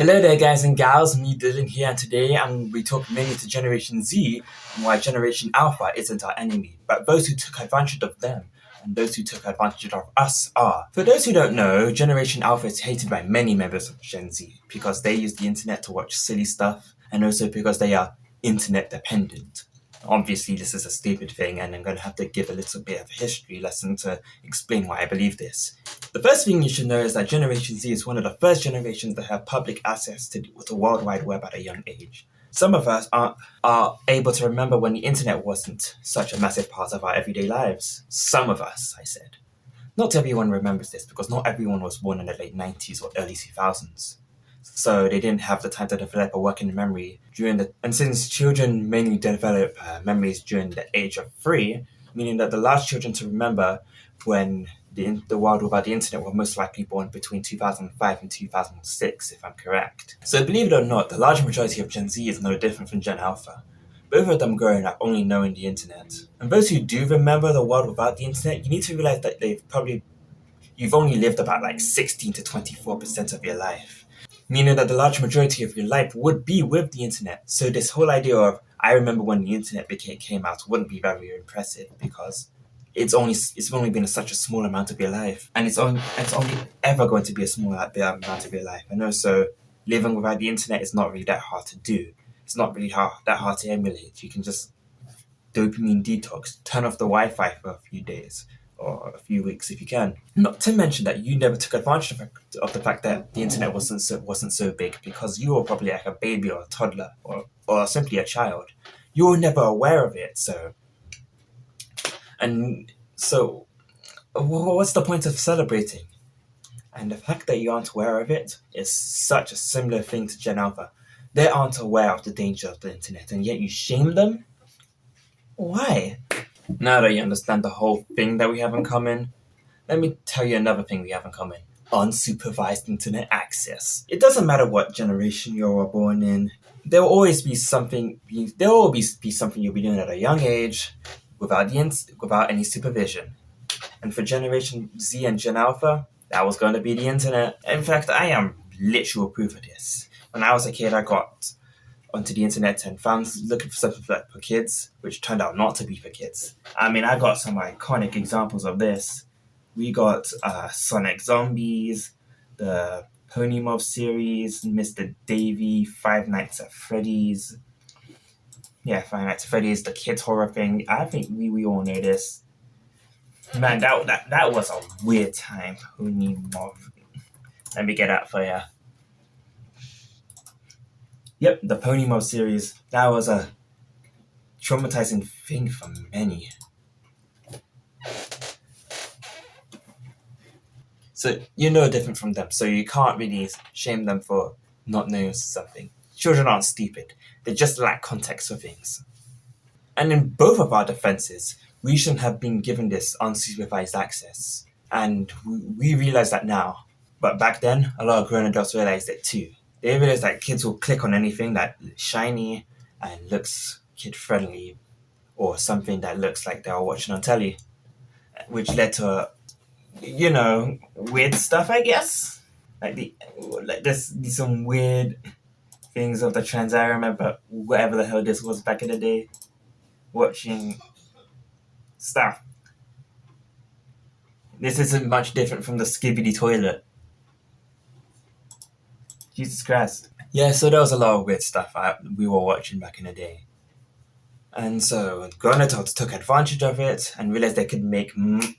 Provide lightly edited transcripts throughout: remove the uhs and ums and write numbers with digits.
Hello there guys and gals, me Dylan here, and today we talk mainly to Generation Z and why Generation Alpha isn't our enemy, but those who took advantage of them and those who took advantage of us are. For those who don't know, Generation Alpha is hated by many members of Gen Z because they use the internet to watch silly stuff and also because they are internet dependent. Obviously, this is a stupid thing, and I'm going to have to give a little bit of a history lesson to explain why I believe this. The first thing you should know is that Generation Z is one of the first generations that have public access to the World Wide Web at a young age. Some of us are able to remember when the internet wasn't such a massive part of our everyday lives. Some of us, I said. Not everyone remembers this because not everyone was born in the late 90s or early 2000s. So they didn't have the time to develop a working memory and since children mainly develop memories during the age of 3, meaning that the last children to remember when the world without the internet were most likely born between 2005 and 2006, if I'm correct. So believe it or not, the large majority of Gen Z is no different from Gen Alpha. Both of them growing up only knowing the internet. And those who do remember the world without the internet, you need to realize that you've only lived about like 16 to 24% of your life. Meaning that the large majority of your life would be with the internet. So this whole idea of, I remember when the internet came out, wouldn't be very impressive because it's only been such a small amount of your life. And it's only ever going to be a small amount of your life. And also, living without the internet is not really that hard to do. It's not really that hard to emulate. You can just dopamine detox, turn off the Wi-Fi for a few days or a few weeks if you can. Not to mention that you never took advantage of the fact that the internet wasn't so big because you were probably like a baby or a toddler or simply a child. You were never aware of it, so what's the point of celebrating? And the fact that you aren't aware of it is such a similar thing to Gen Alpha. They aren't aware of the danger of the internet, and yet you shame them? Why? Now that you understand the whole thing that we have in common, let me tell you another thing we have in common. Unsupervised internet access. It doesn't matter what generation you were born in. There will always be something you'll be doing at a young age without any supervision. And for Generation Z and Gen Alpha, that was going to be the internet. In fact, I am literal proof of this. When I was a kid, I got onto the internet and found looking for something for kids, which turned out not to be for kids. I mean, I got some iconic examples of this. We got Sonic Zombies, the Pony Mob series, Mr. Davy, Five Nights at Freddy's. Yeah, Five Nights at Freddy's, the kids horror thing. I think we all know this. Man, that was a weird time. Pony Mob. Let me get that for you. Yep, the Pony Mob series. That was a traumatizing thing for many. So you're no different from them, so you can't really shame them for not knowing something. Children aren't stupid. They just lack context for things. And in both of our defenses, we shouldn't have been given this unsupervised access. And we realize that now. But back then, a lot of grown adults realized it too. They realized that kids will click on anything that is shiny and looks kid-friendly or something that looks like they are watching on telly, which led to, weird stuff, I guess. There's some weird things of the trends. I remember whatever the hell this was back in the day, watching stuff. This isn't much different from the Skibbity toilet. Jesus Christ. Yeah, so there was a lot of weird stuff we were watching back in the day. And so grown adults took advantage of it and realized they could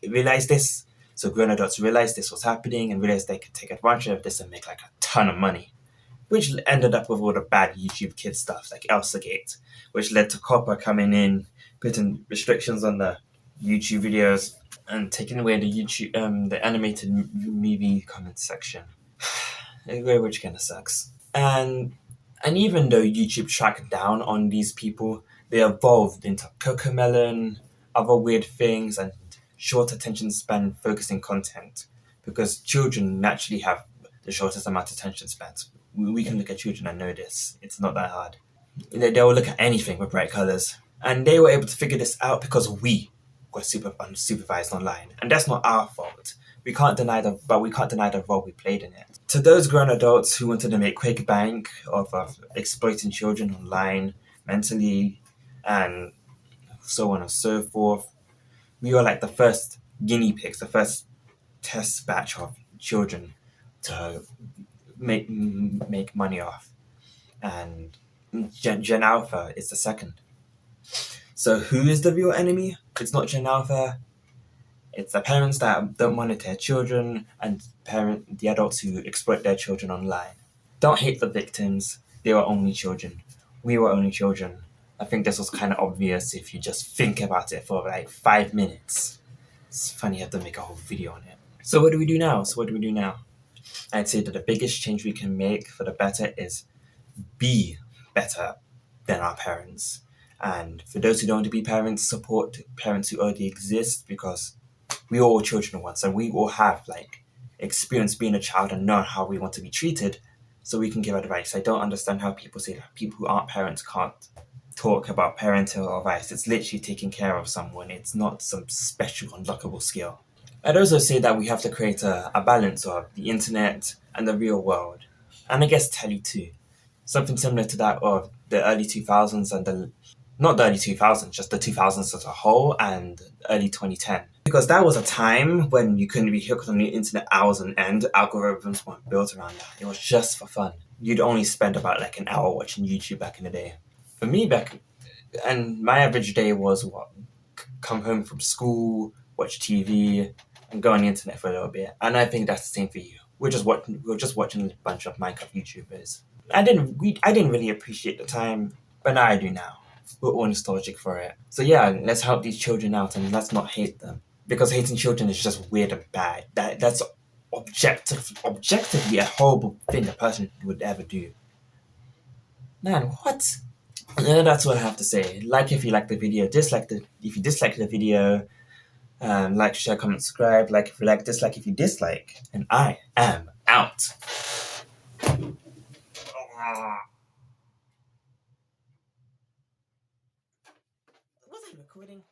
realize this. So grown adults realized this was happening and realized they could take advantage of this and make like a ton of money. Which ended up with all the bad YouTube Kids stuff like elsagate, which led to Copper coming in, putting restrictions on the YouTube videos and taking away the animated movie comment section. Which kind of sucks. And even though YouTube tracked down on these people, they evolved into Cocomelon, other weird things, and short attention span focusing content. Because children naturally have the shortest amount of attention spans. We can look at children and know this. It's not that hard. They will look at anything with bright colors. And they were able to figure this out because we were unsupervised online. And that's not our fault. we can't deny the role we played in it. To those grown adults who wanted to make quick bank off of exploiting children online, mentally, and so on and so forth, we were like the first guinea pigs, the first test batch of children to make money off, and Gen Alpha is the second. So who is the real enemy? It's not Gen Alpha. It's the parents that don't monitor their children and the adults who exploit their children online. Don't hate the victims. They were only children. We were only children. I think this was kind of obvious if you just think about it for like 5 minutes. It's funny you have to make a whole video on it. So what do we do now? I'd say that the biggest change we can make for the better is be better than our parents. And for those who don't want to be parents, support parents who already exist, because we all were children once and we all have like experience being a child and know how we want to be treated, so we can give advice. I don't understand how people say that people who aren't parents can't talk about parental advice. It's literally taking care of someone. It's not some special unlockable skill. I'd also say that we have to create a balance of the internet and the real world, and I guess telly too. Something similar to that of the early 2000s and not the early 2000s, just the 2000s as a whole and early 2010. Because that was a time when you couldn't be hooked on the internet hours on end. Algorithms weren't built around that. It was just for fun. You'd only spend about like an hour watching YouTube back in the day. For me and my average day was what? Come home from school, watch TV, and go on the internet for a little bit. And I think that's the same for you. We're just watching a bunch of Minecraft YouTubers. I didn't really appreciate the time, but now I do now. We're all nostalgic for it. So yeah, let's help these children out and let's not hate them. Because hating children is just weird and bad. That's objectively a horrible thing a person would ever do. Man, what? Yeah, that's what I have to say. Like if you like the video, if you dislike the video, like, share, comment, subscribe. Like if you like, dislike if you dislike. And I am out. Was I recording?